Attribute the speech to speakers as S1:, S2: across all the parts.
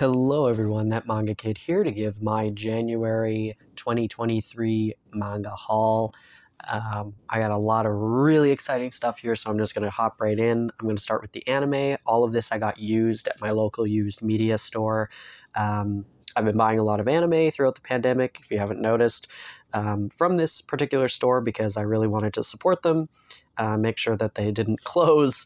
S1: Hello everyone, that Manga Kid here to give my January 2023 manga haul. I got a lot of really exciting stuff here, so I'm just going to hop right in. I'm going to start with the anime. All of this I got used at my local used media store. I've been buying a lot of anime throughout the pandemic, if you haven't noticed, from this particular store because I really wanted to support them, make sure that they didn't close.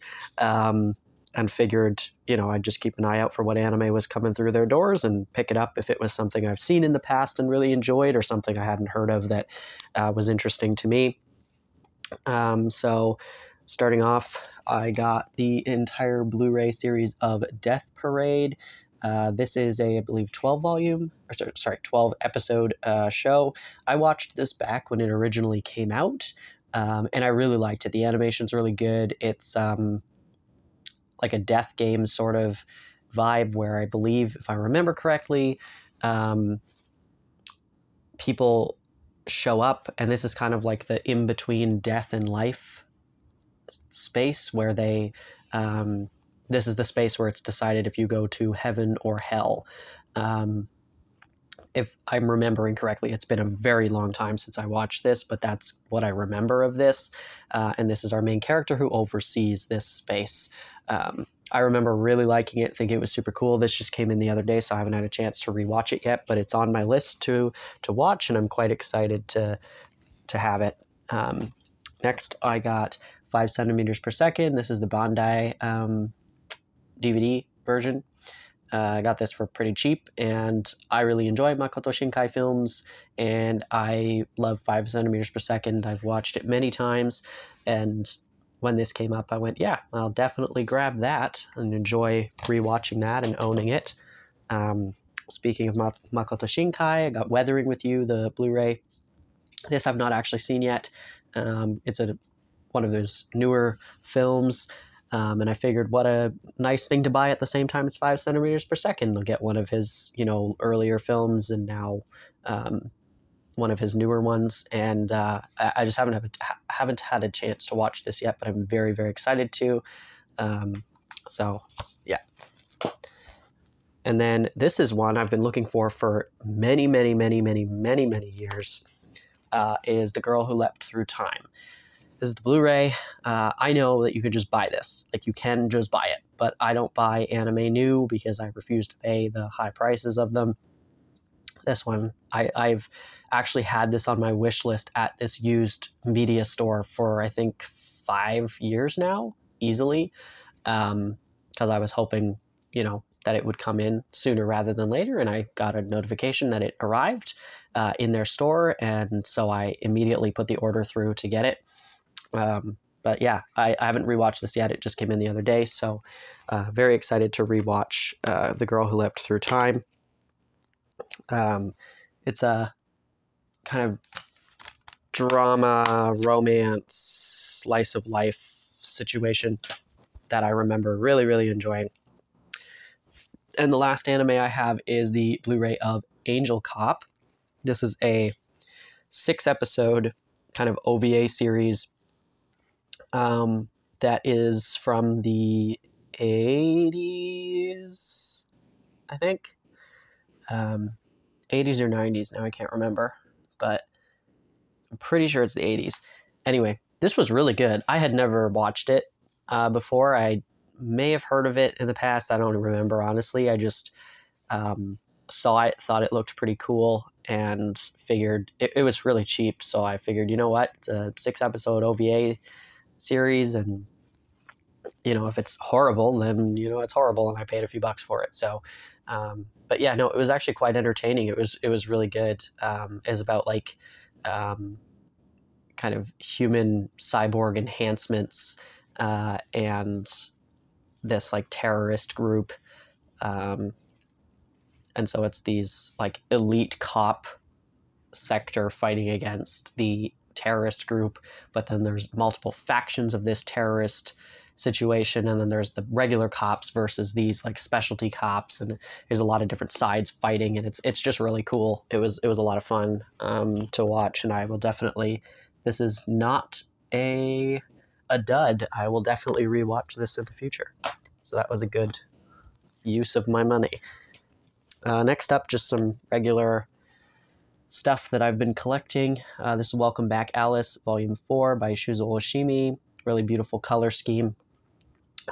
S1: And figured, I'd just keep an eye out for what anime was coming through their doors and pick it up if it was something I've seen in the past and really enjoyed or something I hadn't heard of that was interesting to me. So starting off, I got the entire Blu-ray series of Death Parade. This is I believe, 12 episode show. I watched this back when it originally came out, and I really liked it. The animation's really good. It's like a death game sort of vibe where I believe, if I remember correctly, people show up, and this is kind of like the in-between death and life space where this is the space where it's decided if you go to heaven or hell. If I'm remembering correctly, it's been a very long time since I watched this, but that's what I remember of this. And this is our main character who oversees this space. I remember really liking it, thinking it was super cool. This just came in the other day, so I haven't had a chance to rewatch it yet, but it's on my list to watch, and I'm quite excited to have it. Next, I got 5 centimeters per second. This is the Bandai DVD version. I got this for pretty cheap, and I really enjoy Makoto Shinkai films, and I love 5 centimeters per second. I've watched it many times, and when this came up, I went, yeah, I'll definitely grab that and enjoy rewatching that and owning it. Speaking of Makoto Shinkai, I got Weathering with You, the Blu-ray. This I've not actually seen yet. It's one of those newer films. And I figured what a nice thing to buy at the same time as 5 centimeters per second. I'll get one of his, earlier films and now one of his newer ones. And I just haven't had a chance to watch this yet, but I'm very, very excited to. So, yeah. And then this is one I've been looking for many, many, many, many, many, many years, is The Girl Who Leapt Through Time. This is the Blu-ray. I know that you could just buy this. Like, you can just buy it. But I don't buy anime new because I refuse to pay the high prices of them. This one, I've actually had this on my wish list at this used media store for, I think, 5 years now, easily. Because I was hoping, that it would come in sooner rather than later. And I got a notification that it arrived in their store. And so I immediately put the order through to get it. But yeah, I haven't rewatched this yet. It just came in the other day, so very excited to rewatch The Girl Who Leapt Through Time. It's a kind of drama, romance, slice of life situation that I remember really, really enjoying. And the last anime I have is the Blu-ray of Angel Cop. This is a 6-episode kind of OVA series that is from the 80s, I think. 80s or 90s, now I can't remember, but I'm pretty sure it's the 80s. Anyway, this was really good. I had never watched it before. I may have heard of it in the past. I don't remember, honestly. I just saw it, thought it looked pretty cool, and figured it was really cheap. So I figured, you know what, it's a 6-episode OVA series, and if it's horrible, then it's horrible, and I paid a few bucks for it. So but yeah, no, it was actually quite entertaining. It was really good. It's about like kind of human cyborg enhancements and this like terrorist group, and so it's these like elite cop sector fighting against the terrorist group, but then there's multiple factions of this terrorist situation, and then there's the regular cops versus these like specialty cops, and there's a lot of different sides fighting, and it's just really cool. It was a lot of fun to watch, and I will definitely, this is not a dud. I will definitely rewatch this in the future. So that was a good use of my money. Next up, just some regular stuff that I've been collecting. This is Welcome Back Alice, Volume 4 by Shuzo Oshimi. Really beautiful color scheme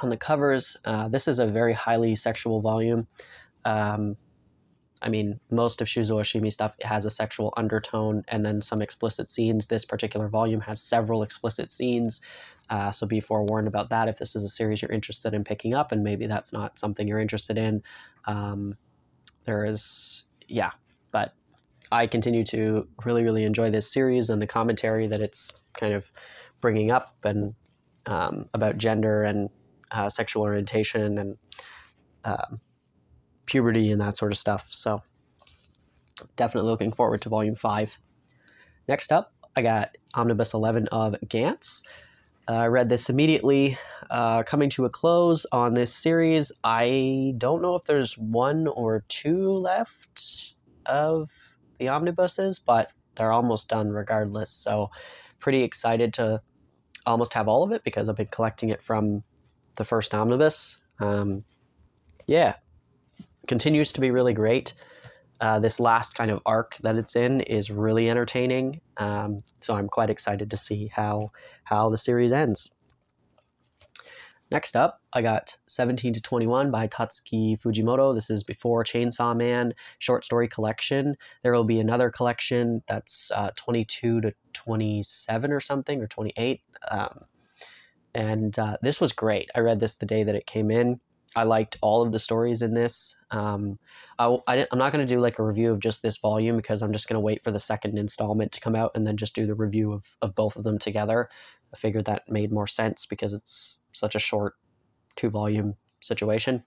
S1: on the covers. This is a very highly sexual volume. I mean, most of Shuzo Oshimi stuff has a sexual undertone and then some explicit scenes. This particular volume has several explicit scenes, so be forewarned about that if this is a series you're interested in picking up, and maybe that's not something you're interested in. But I continue to really, really enjoy this series and the commentary that it's kind of bringing up, and about gender and sexual orientation and puberty and that sort of stuff. So definitely looking forward to Volume 5. Next up, I got Omnibus 11 of Gantz. I read this immediately. Coming to a close on this series. I don't know if there's 1 or 2 left of the omnibuses, but they're almost done regardless. So pretty excited to almost have all of it because I've been collecting it from the first omnibus. Yeah, continues to be really great. This last kind of arc that it's in is really entertaining. So I'm quite excited to see how the series ends. Next up, I got 17 to 21 by Tatsuki Fujimoto. This is Before Chainsaw Man short story collection. There will be another collection that's 22 to 27 or something, or 28. This was great. I read this the day that it came in. I liked all of the stories in this. I'm not going to do like a review of just this volume because I'm just going to wait for the second installment to come out and then just do the review of both of them together. I figured that made more sense because it's such a short 2-volume situation.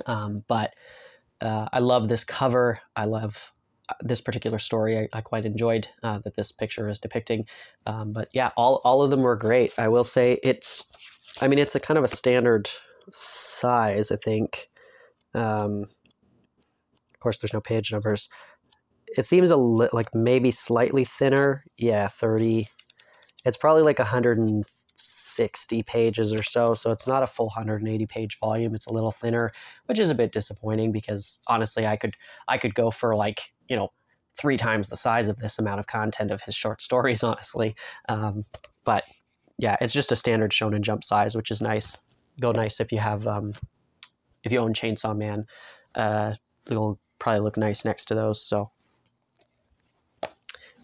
S1: But I love this cover. I love this particular story. I quite enjoyed that this picture is depicting. But yeah, all of them were great. I will say it's a kind of a standard size, I think. Of course, there's no page numbers. It seems like maybe slightly thinner. Yeah, 30. It's probably like 160 pages or so. So it's not a full 180-page volume. It's a little thinner, which is a bit disappointing because honestly, I could go for 3 times the size of this amount of content of his short stories, honestly. But yeah, it's just a standard Shonen Jump size, which is nice. Go nice if you have if you own Chainsaw Man. It'll probably look nice next to those. So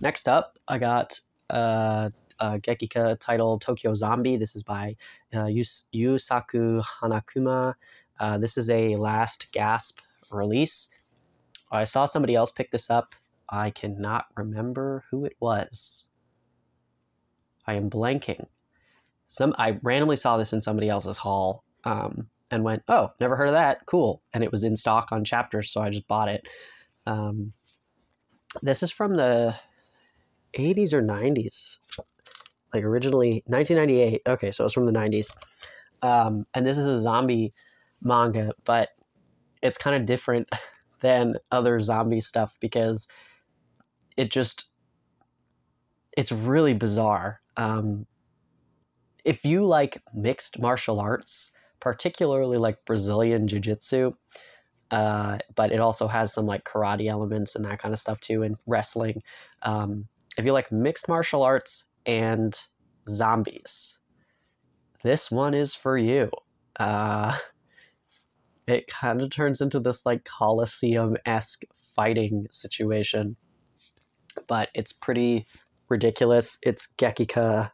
S1: next up, I got Gekika title Tokyo Zombie. This is by Yusaku Hanakuma. This is a last gasp release. I saw somebody else pick this up. I cannot remember who it was. I am blanking. I randomly saw this in somebody else's haul and went, oh, never heard of that. Cool. And it was in stock on Chapters, so I just bought it. This is from the 80s or 90s. Like originally 1998. Okay, so it's from the 90s. And this is a zombie manga, but it's kind of different than other zombie stuff because it's really bizarre. If you like mixed martial arts, particularly like Brazilian jiu-jitsu, but it also has some like karate elements and that kind of stuff too, and wrestling. If you like mixed martial arts and zombies, this one is for you. It kind of turns into this like Colosseum-esque fighting situation, but it's pretty ridiculous. It's Gekika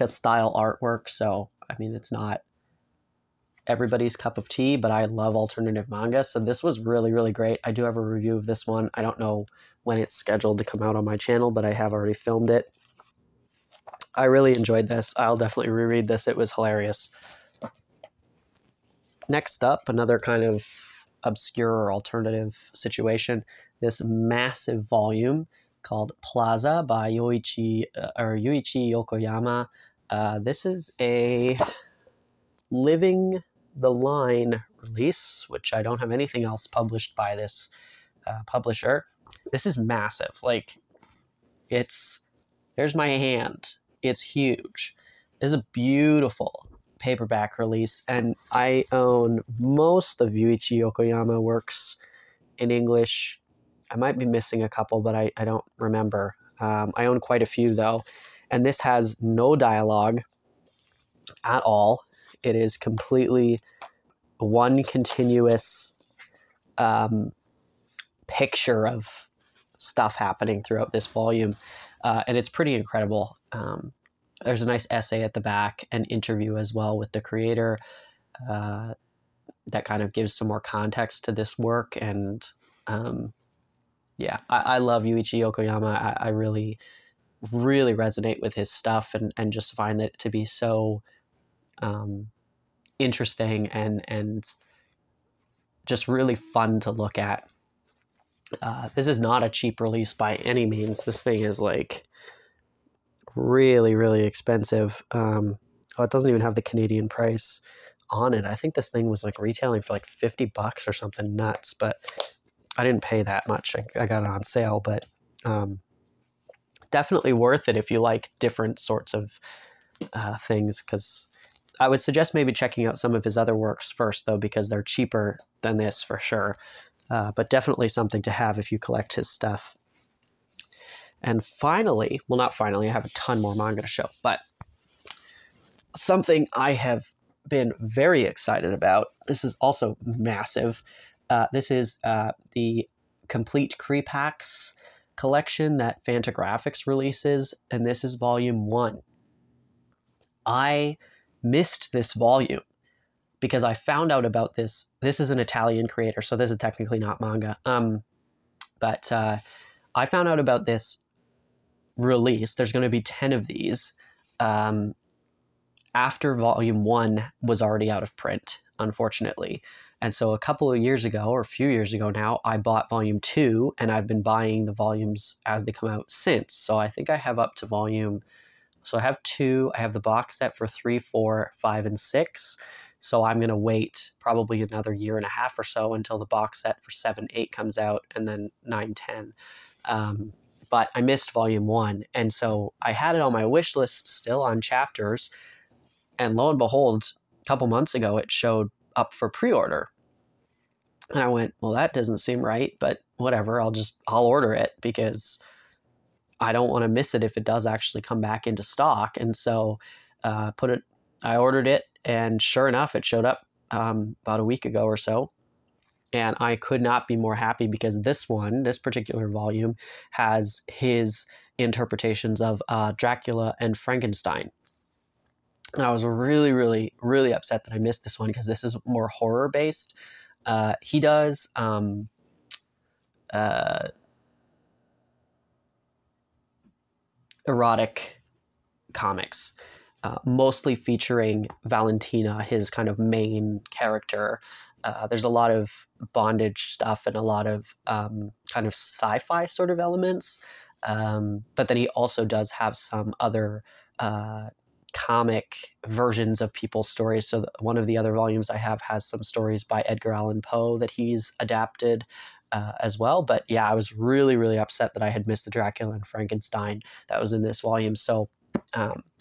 S1: style artwork, so I mean it's not everybody's cup of tea, but I love alternative manga, so this was really, really great. I do have a review of this one. I don't know when it's scheduled to come out on my channel, but I have already filmed it. I really enjoyed this. I'll definitely reread this. It was hilarious. Next up, another kind of obscure or alternative situation. This massive volume called Plaza by Yuichi Yokoyama. This is a Living the Line release, which I don't have anything else published by this publisher. This is massive. Like, there's my hand. It's huge. This is beautiful. paperback release, and I own most of Yuichi Yokoyama works in English. I might be missing a couple, but I don't remember. I own quite a few, though, and this has no dialogue at all. It is completely one continuous picture of stuff happening throughout this volume, and it's pretty incredible. There's a nice essay at the back, an interview as well with the creator that kind of gives some more context to this work. And yeah, I love Yuichi Yokoyama. I really, really resonate with his stuff, and just find it to be so interesting and just really fun to look at. This is not a cheap release by any means. This thing is like really, really expensive. Oh, it doesn't even have the Canadian price on it. I think this thing was like retailing for like $50 or something nuts, but I didn't pay that much. I got it on sale, but definitely worth it if you like different sorts of things, because I would suggest maybe checking out some of his other works first, though, because they're cheaper than this for sure. But definitely something to have if you collect his stuff. And finally, well, not finally, I have a ton more manga to show, but something I have been very excited about. This is also massive. This is the complete Creepax collection that Fantagraphics releases, and this is volume 1. I missed this volume because I found out about this. This is an Italian creator, so this is technically not manga. But I found out about this release. There's going to be 10 of these after volume 1 was already out of print, unfortunately. And so a couple of years ago, or a few years ago now, I bought volume 2, and I've been buying the volumes as they come out since. So I think I have up to volume... So I have 2. I have the box set for 3, 4, 5, and 6. So I'm going to wait probably another year and a half or so until the box set for 7, 8 comes out, and then 9, 10. But I missed volume 1. And so I had it on my wish list still on chapters. And lo and behold, a couple months ago, it showed up for pre-order. And I went, well, that doesn't seem right, but whatever, I'll order it, because I don't want to miss it if it does actually come back into stock. And so I ordered it, and sure enough, it showed up about a week ago or so. And I could not be more happy, because this particular volume, has his interpretations of Dracula and Frankenstein. And I was really, really, really upset that I missed this one, because this is more horror-based. He does erotic comics, mostly featuring Valentina, his kind of main character. There's a lot of bondage stuff and a lot of kind of sci-fi sort of elements. But then he also does have some other comic versions of people's stories. So one of the other volumes I have has some stories by Edgar Allan Poe that he's adapted as well. But yeah, I was really, really upset that I had missed the Dracula and Frankenstein that was in this volume. So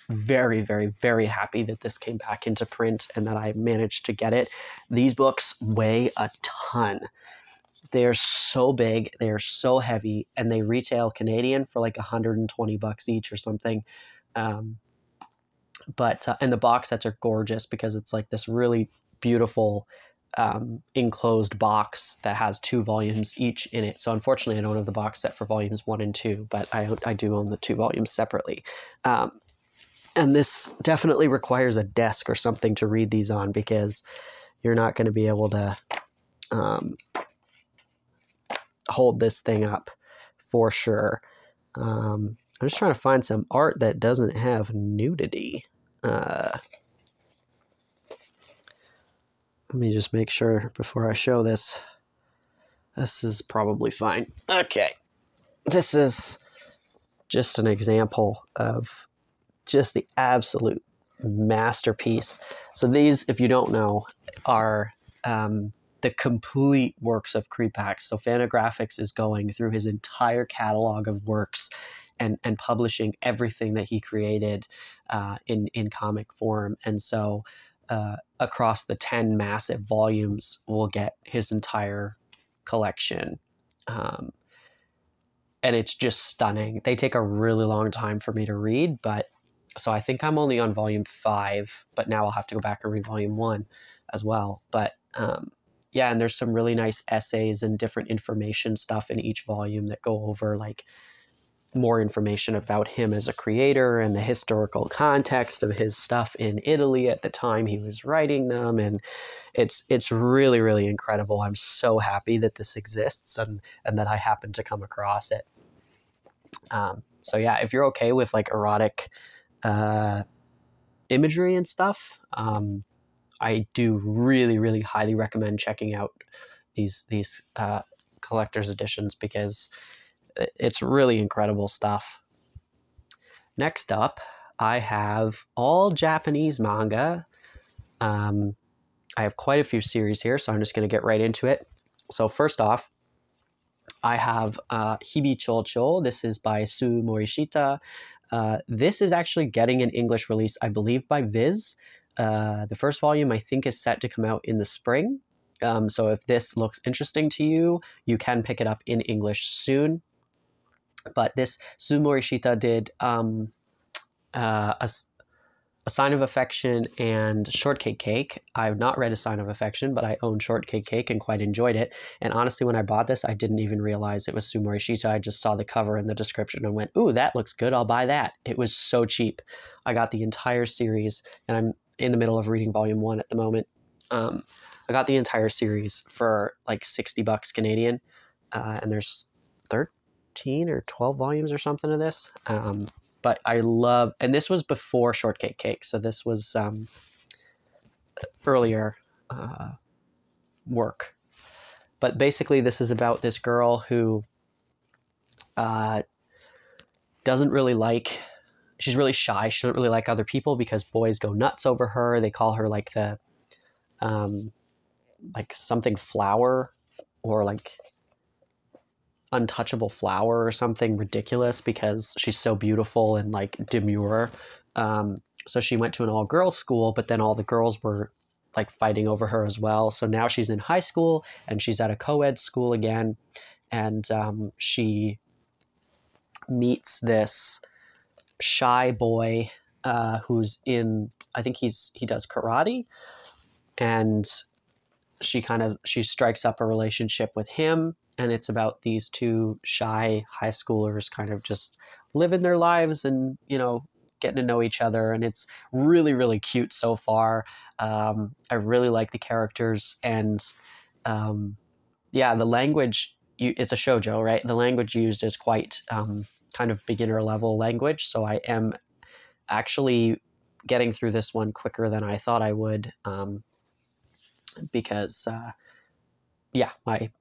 S1: very, very, very happy that this came back into print and that I managed to get it. These books weigh a ton. They're so big, they're so heavy, and they retail Canadian for like $120 each or something. But and the box sets are gorgeous, because it's like this really beautiful enclosed box that has 2 volumes each in it. So unfortunately, I don't have the box set for volumes 1 and 2, but I do own the 2 volumes separately. And this definitely requires a desk or something to read these on, because you're not going to be able to hold this thing up for sure. I'm just trying to find some art that doesn't have nudity. Let me just make sure before I show this. This is probably fine. Okay. This is just an example of just the absolute masterpiece. So these, if you don't know, are the complete works of Creepax. So Fantagraphics is going through his entire catalog of works and publishing everything that he created in comic form. And so across the 10 massive volumes will get his entire collection. And it's just stunning. They take a really long time for me to read, but so I think I'm only on volume 5, but now I'll have to go back and read volume 1 as well. But yeah, and there's some really nice essays and different information stuff in each volume that go over like more information about him as a creator and the historical context of his stuff in Italy at the time he was writing them. And it's really, really incredible. I'm so happy that this exists and that I happened to come across it. So yeah, if you're okay with like erotic imagery and stuff, I do really, really highly recommend checking out these collector's editions because it's really incredible stuff. Next up, I have all Japanese manga. I have quite a few series here, so I'm just going to get right into it. So first off, I have Hibi Chocho. This is by Sue Morishita. This is actually getting an English release, I believe, by Viz. The first volume, I think, is set to come out in the spring. So if this looks interesting to you, you can pick it up in English soon. But this Sue Morishita did a Sign of Affection and Shortcake Cake. I've not read A Sign of Affection, but I own Shortcake Cake and quite enjoyed it. And honestly, when I bought this, I didn't even realize it was Sue Morishita. I just saw the cover and the description and went, ooh, that looks good. I'll buy that. It was so cheap. I got the entire series, and I'm in the middle of reading volume 1 at the moment. I got the entire series for like $60 Canadian, and there's 13 or 12 volumes or something of this. But I love, and this was before Shortcake Cake, so this was earlier work. But basically, this is about this girl who doesn't really like, she's really shy. She doesn't really like other people because boys go nuts over her. They call her like the, like something flower or like untouchable flower or something ridiculous because she's so beautiful and like demure. So she went to an all-girls school, but then all the girls were like fighting over her as well. So now she's in high school and she's at a co-ed school again. And she meets this shy boy who's in, I think he does karate. And she strikes up a relationship with him. And it's about these two shy high schoolers kind of just living their lives and, you know, getting to know each other. And it's really, really cute so far. I really like the characters. And yeah, the language, it's a shoujo, right? The language used is quite kind of beginner level language. So I am actually getting through this one quicker than I thought I would because... yeah,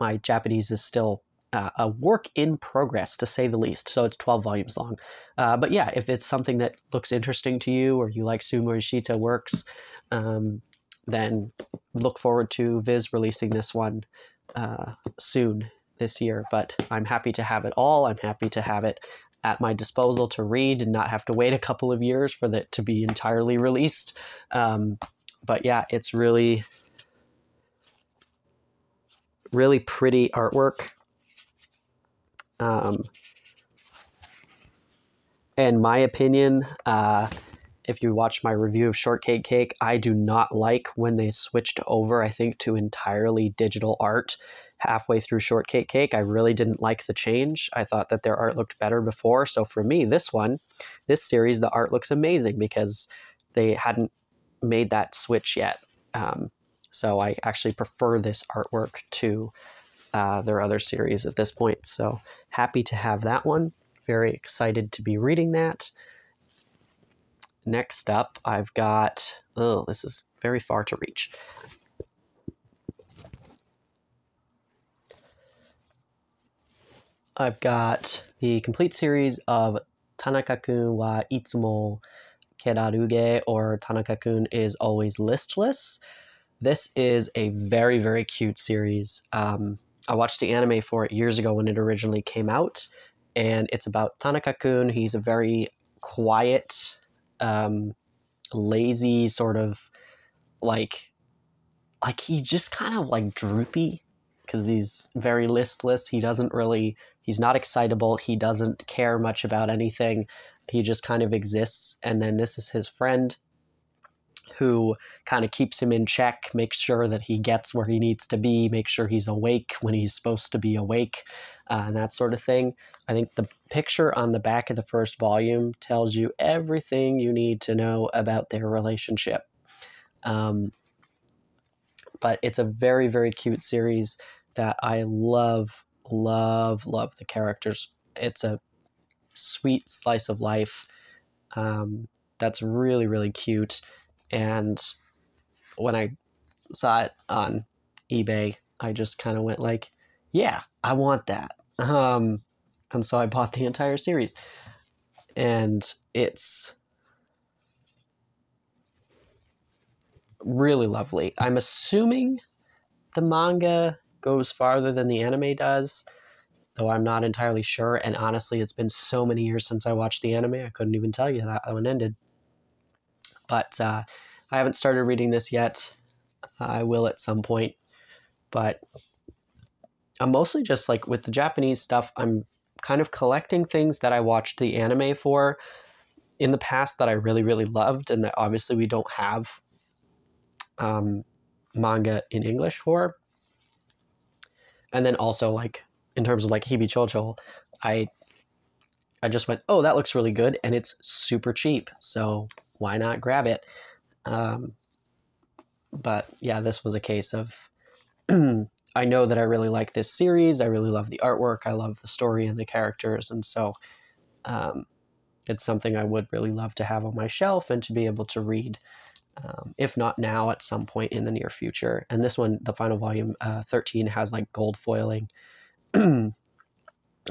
S1: my Japanese is still a work in progress, to say the least. So it's 12 volumes long. But yeah, if it's something that looks interesting to you or you like Sue Morishita works, then look forward to Viz releasing this one soon this year. But I'm happy to have it all. I'm happy to have it at my disposal to read and not have to wait a couple of years for it to be entirely released. But yeah, it's really... really pretty artwork. In my opinion, if you watch my review of Shortcake Cake, I do not like when they switched over, I think, to entirely digital art halfway through Shortcake Cake. I really didn't like the change. I thought that their art looked better before. So for me, this series, the art looks amazing because they hadn't made that switch yet. So I actually prefer this artwork to their other series at this point. So happy to have that one. Very excited to be reading that. Next up, I've got... oh, this is very far to reach. I've got the complete series of Tanaka-kun wa itsumo keraruge, or Tanaka-kun is always listless. This is a very, very cute series. I watched the anime for it years ago when it originally came out, and it's about Tanaka-kun. He's a very quiet, lazy, sort of like he's just kind of like droopy because he's very listless. He's not excitable. He doesn't care much about anything. He just kind of exists. And then this is his friend who kind of keeps him in check, makes sure that he gets where he needs to be, makes sure he's awake when he's supposed to be awake, and that sort of thing. I think the picture on the back of the first volume tells you everything you need to know about their relationship. But it's a very, very cute series that I love, love, love the characters. It's a sweet slice of life that's really, really cute. And when I saw it on eBay, I just kind of went like, yeah, I want that. And so I bought the entire series. And it's really lovely. I'm assuming the manga goes farther than the anime does, though I'm not entirely sure. And honestly, it's been so many years since I watched the anime, I couldn't even tell you that one ended. But I haven't started reading this yet. I will at some point. But I'm mostly just like with the Japanese stuff, I'm kind of collecting things that I watched the anime for in the past that I really, really loved, and that obviously we don't have manga in English for. And then also like in terms of like Hibichocho, I just went, oh, that looks really good, and it's super cheap, so why not grab it? But yeah, this was a case of I know that I really like this series. I really love the artwork. I love the story and the characters, and so it's something I would really love to have on my shelf and to be able to read, if not now, at some point in the near future. And this one, the final volume, 13, has like gold foiling on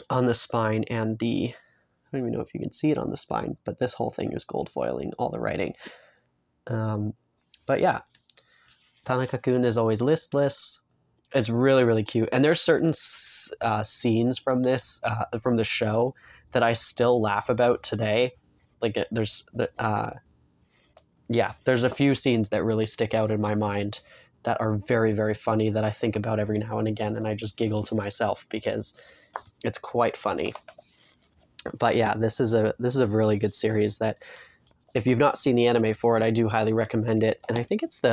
S1: the spine, and I don't even know if you can see it on the spine, but this whole thing is gold foiling, all the writing. But yeah, Tanaka-kun is always listless. It's really, really cute. And there's certain scenes from this, from the show, that I still laugh about today. Like there's a few scenes that really stick out in my mind that are very, very funny that I think about every now and again, and I just giggle to myself because it's quite funny. But yeah, this is a really good series that if you've not seen the anime for it, I do highly recommend it. And I think it's is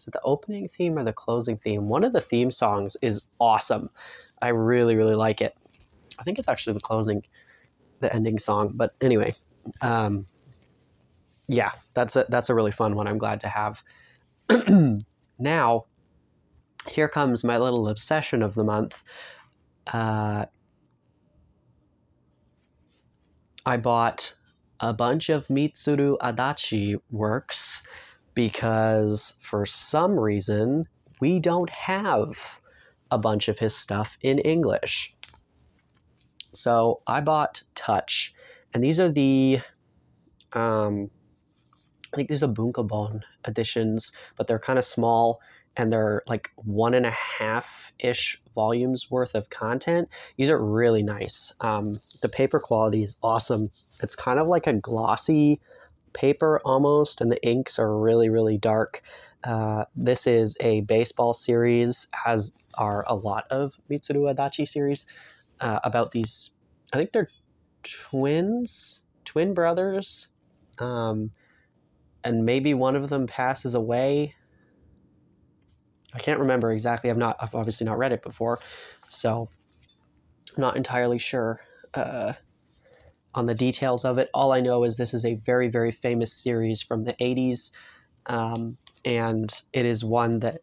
S1: it the opening theme or the closing theme? One of the theme songs is awesome. I really, really like it. I think it's actually the ending song. But anyway, yeah, that's a really fun one. I'm glad to have. Now, here comes my little obsession of the month. I bought a bunch of Mitsuru Adachi works because for some reason we don't have a bunch of his stuff in English. So I bought Touch, and these are the I think these are Bunkabon editions, but they're kind of small, and they're like 1.5-ish volumes worth of content. These are really nice. The paper quality is awesome. It's kind of like a glossy paper almost, and the inks are really, really dark. This is a baseball series, as are a lot of Mitsuru Adachi series, about these, I think they're twin brothers, and maybe one of them passes away. I can't remember exactly. I've obviously not read it before, so I'm not entirely sure on the details of it. All I know is this is a very, very famous series from the 80s, and it is one that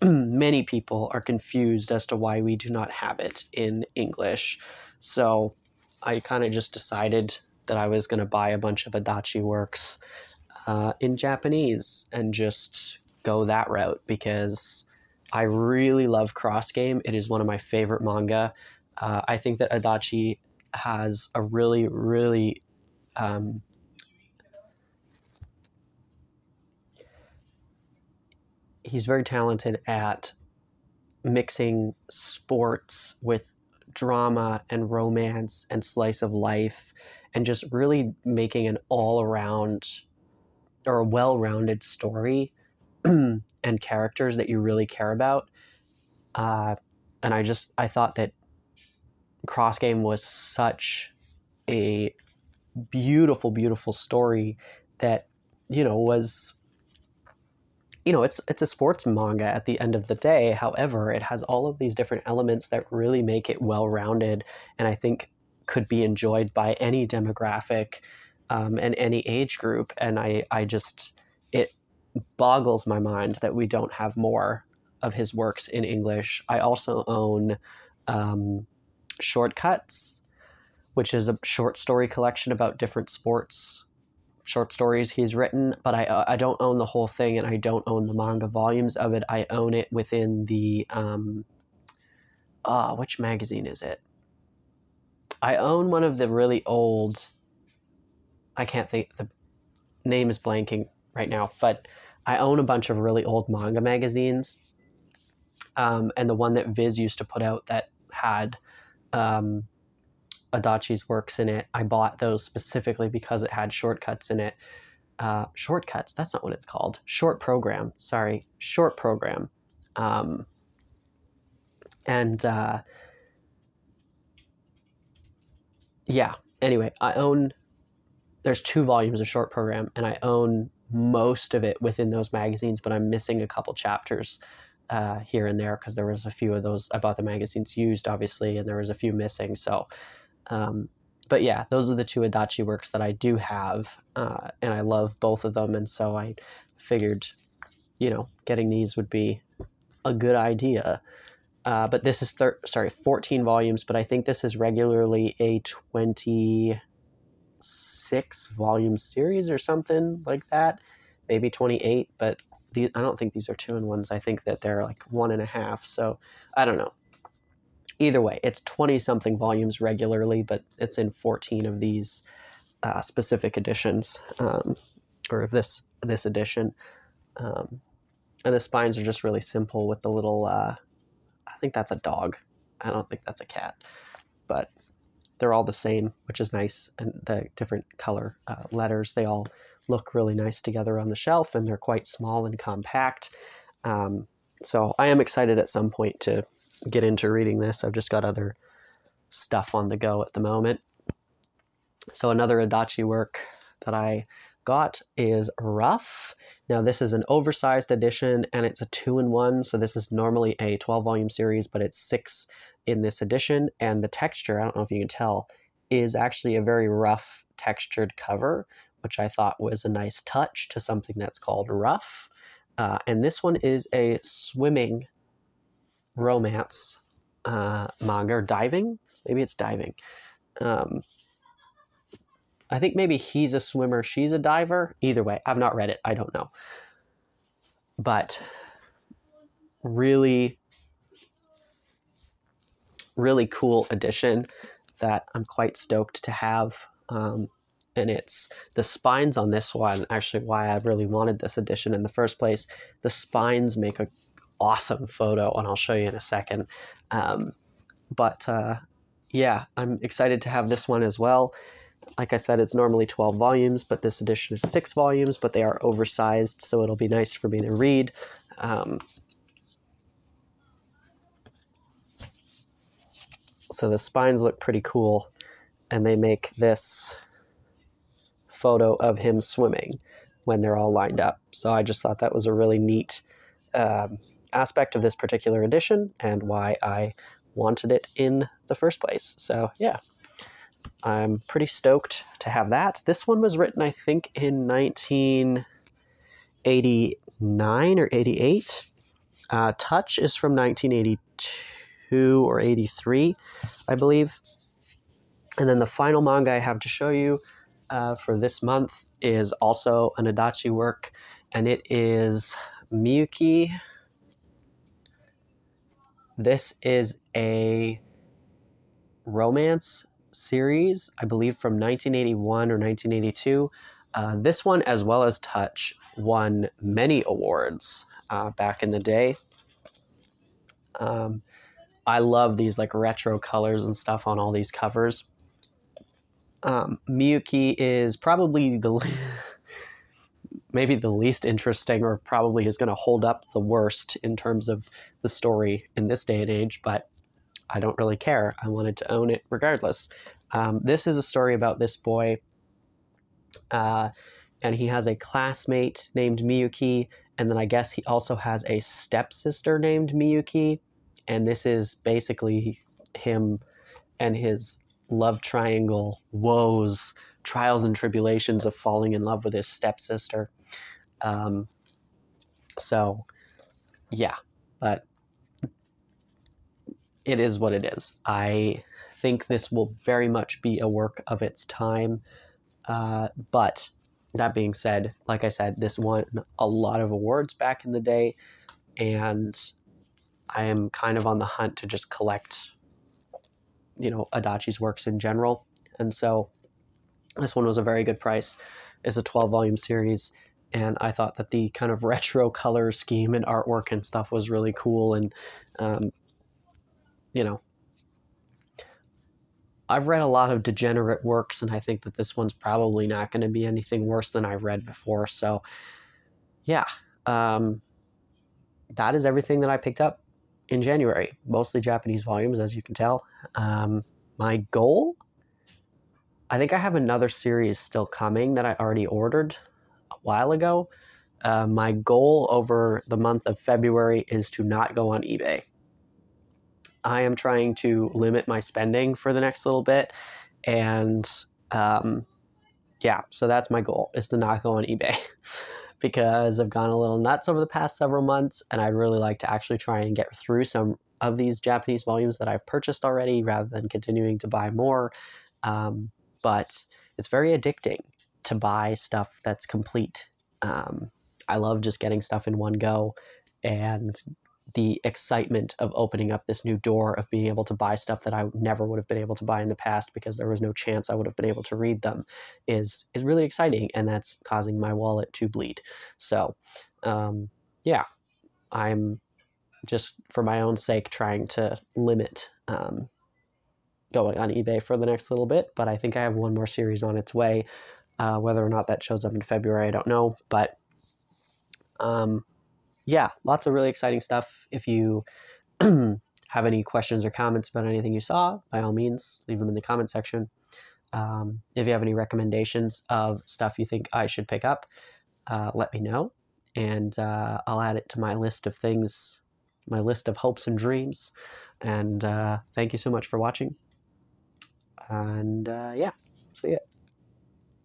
S1: many people are confused as to why we do not have it in English. So I kind of just decided that I was going to buy a bunch of Adachi works in Japanese and just go that route, because I really love Cross Game. It is one of my favorite manga. I think that Adachi has a really, really he's very talented at mixing sports with drama and romance and slice of life, and just really making an all-around or a well-rounded story and characters that you really care about. And I thought that Cross Game was such a beautiful, beautiful story that, was, it's a sports manga at the end of the day. However, it has all of these different elements that really make it well-rounded, and I think could be enjoyed by any demographic, and any age group. And it boggles my mind that we don't have more of his works in English. I also own Shortcuts, which is a short story collection about different sports short stories he's written, but I don't own the whole thing, and I don't own the manga volumes of it. I own it within the which magazine is it? I own one of the really old, I can't think, the name is blanking right now, but I own a bunch of really old manga magazines, and the one that Viz used to put out that had Adachi's works in it, I bought those specifically because it had Shortcuts in it. Shortcuts, that's not what it's called. Short Program, sorry. Short Program. Yeah, anyway, there's 2 volumes of Short Program, and I own most of it within those magazines, but I'm missing a couple chapters here and there because there was a few of those. I bought the magazines used, obviously, and there was a few missing, so... but yeah, those are the 2 Adachi works that I do have, and I love both of them, and so I figured, getting these would be a good idea. But this is 14 volumes, but I think this is regularly a 26 volume series or something like that, maybe 28, but I don't think these are 2-in-1s. I think that they're like 1.5, so I don't know. Either way, it's 20-something volumes regularly, but it's in 14 of these specific editions, or of this edition. And the spines are just really simple with the little, I think that's a dog. I don't think that's a cat. But they're all the same, which is nice. And the different color letters, they all look really nice together on the shelf, and they're quite small and compact. So I am excited at some point to get into reading this. I've just got other stuff on the go at the moment. So another Adachi work that I got is Rough. Now this is an oversized edition, and it's a 2-in-1. So this is normally a 12-volume series, but it's 6 in this edition. And the texture, I don't know if you can tell, is actually a very rough textured cover, which I thought was a nice touch to something that's called Rough. And this one is a swimming romance manga, or diving. Maybe it's diving. I think maybe he's a swimmer, she's a diver. Either way, I've not read it. I don't know. But really, really cool edition that I'm quite stoked to have. And it's the spines on this one, actually why I really wanted this edition in the first place. The spines make a awesome photo, and I'll show you in a second. Yeah, I'm excited to have this one as well. Like I said, it's normally 12 volumes, but this edition is 6 volumes, but they are oversized, so it'll be nice for me to read. So the spines look pretty cool, and they make this photo of him swimming when they're all lined up. So I just thought that was a really neat aspect of this particular edition, and why I wanted it in the first place. So yeah, I'm pretty stoked to have that. This one was written, I think, in 1989 or 88. Touch is from 1982 or 83, I believe. And then the final manga I have to show you for this month is also an Adachi work, and it is Miyuki. This is a romance series, I believe from 1981 or 1982. This one, as well as Touch, won many awards back in the day. I love these like retro colors and stuff on all these covers. Miyuki is probably maybe the least interesting, or probably is going to hold up the worst in terms of the story in this day and age, but I don't really care. I wanted to own it regardless. This is a story about this boy, and he has a classmate named Miyuki, and then I guess he also has a stepsister named Miyuki, and this is basically him and his love triangle woes, trials and tribulations of falling in love with his stepsister. So, yeah, but it is what it is. I think this will very much be a work of its time. But that being said, like I said, this won a lot of awards back in the day, and I am kind of on the hunt to just collect, Adachi's works in general. And so this one was a very good price. It's a 12-volume series, and I thought that the kind of retro color scheme and artwork and stuff was really cool. And, I've read a lot of degenerate works, and I think that this one's probably not going to be anything worse than I've read before. So, yeah, that is everything that I picked up in January. Mostly Japanese volumes, as you can tell. My goal? I think I have another series still coming that I already ordered a while ago. My goal over the month of February is to not go on eBay. I am trying to limit my spending for the next little bit, and yeah, so that's my goal, is to not go on eBay because I've gone a little nuts over the past several months, and I'd really like to actually try and get through some of these Japanese volumes that I've purchased already rather than continuing to buy more. But it's very addicting to buy stuff that's complete. I love just getting stuff in one go, and the excitement of opening up this new door of being able to buy stuff that I never would have been able to buy in the past because there was no chance I would have been able to read them is really exciting, and that's causing my wallet to bleed. So, yeah, I'm just, for my own sake, trying to limit going on eBay for the next little bit, but I think I have one more series on its way. Whether or not that shows up in February, I don't know, but yeah, lots of really exciting stuff. If you have any questions or comments about anything you saw, by all means, leave them in the comment section. If you have any recommendations of stuff you think I should pick up, let me know, and I'll add it to my list of things, my list of hopes and dreams. And thank you so much for watching. And yeah, see ya.